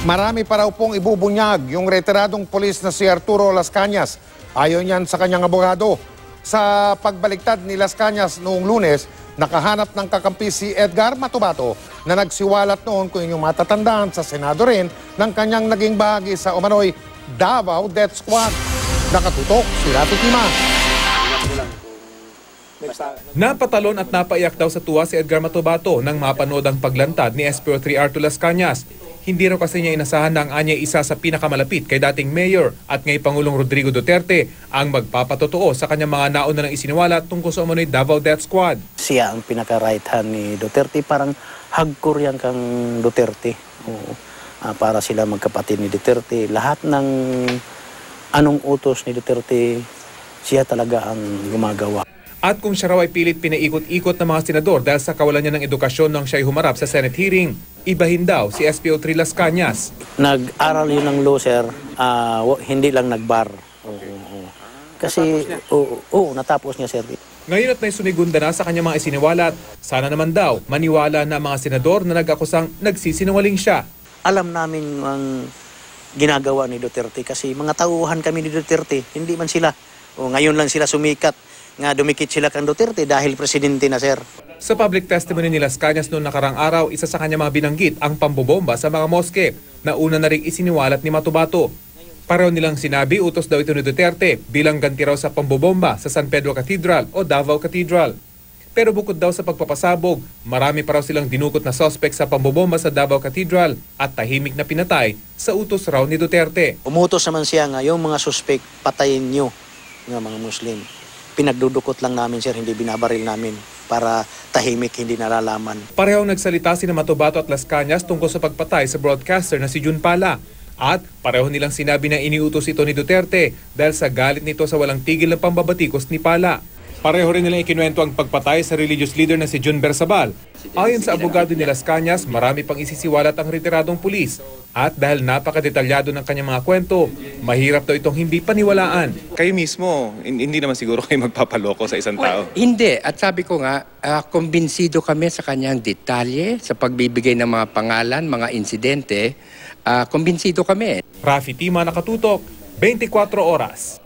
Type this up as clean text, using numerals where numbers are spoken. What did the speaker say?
Marami pa raw pong ibubunyag yung retiradong pulis na si Arturo Las Cañas. Ayon yan sa kanyang abogado. Sa pagbaliktad ni Las Cañas noong Lunes, nakahanap ng kakampi si Edgar Matubato na nagsiwalat noon kung inyong matatandaan sa Senado rin ng kanyang naging bahagi sa umano'y Davao Death Squad. Nakatutok si Rafi Tima. Napatalon at napaiyak daw sa tuwa si Edgar Matubato nang mapanood ang paglantad ni SPO3 Arturo Las Cañas. Hindi raw kasi niya inasahan na ang anyay isa sa pinakamalapit kay dating mayor at ngayon Pangulong Rodrigo Duterte ang magpapatotoo sa kanyang mga nauna ng isiniwala tungkol sa umano'y Davao Death Squad. Siya ang pinaka-right hand ni Duterte, parang hagkor yan kang Duterte. Oo. Para sila magkapatid ni Duterte. Lahat ng anong utos ni Duterte, siya talaga ang gumagawa. At kung siya raw ay pilit pinaikot-ikot ng mga senador dahil sa kawalan niya ng edukasyon nang siya'y humarap sa Senate hearing, ibahin daw si SPO3 Las Cañas. Nag-aral yun ng law, sir, hindi lang nag-bar. Kasi, natapos niya, sir. Ngayon at may sumigunda na sa kanyang mga isiniwalat, sana naman daw maniwala na mga senador na nag-akusang nagsisinungaling siya. Alam namin ang ginagawa ni Duterte kasi mga tauhan kami ni Duterte, hindi man sila. Ngayon lang sila sumikat. Nga dumikit sila kang Duterte dahil presidente na, sir. Sa public testimony ni Las Cañas noong nakarang araw, isa sa kanya mga binanggit ang pambobomba sa mga moske na una na rin isiniwalat ni Matubato. Pareho nilang sinabi utos daw ito ni Duterte bilang ganti raw sa pambobomba sa San Pedro Cathedral o Davao Cathedral. Pero bukod daw sa pagpapasabog, marami pa raw silang dinukot na suspect sa pambobomba sa Davao Cathedral at tahimik na pinatay sa utos raw ni Duterte. Umutos naman siya nga, yung mga suspect patayin nyo ng mga Muslim. Pinagdudukot lang namin, sir, hindi binabaril namin para tahimik, hindi nalalaman. Parehong nagsalita si Matubato at Las Cañas tungkol sa pagpatay sa broadcaster na si Jun Pala. At pareho nilang sinabi na iniutos ito ni Duterte dahil sa galit nito sa walang tigil na pambabatikos ni Pala. Pareho rin nilang ikinuwento ang pagpatay sa religious leader na si Jun Bersabal. Ayon sa abogado ni Las Cañas, marami pang isisiwalat ang retiradong pulis. At dahil napakadetalyado ng kanyang mga kwento, mahirap daw itong hindi paniwalaan. Kayo mismo, hindi naman siguro kayo magpapaloko sa isang tao? Hindi. At sabi ko nga, kumbinsido kami sa kanyang detalye, sa pagbibigay ng mga pangalan, mga insidente. Kumbinsido kami. Rafi Tima, Nakatutok, 24 Oras.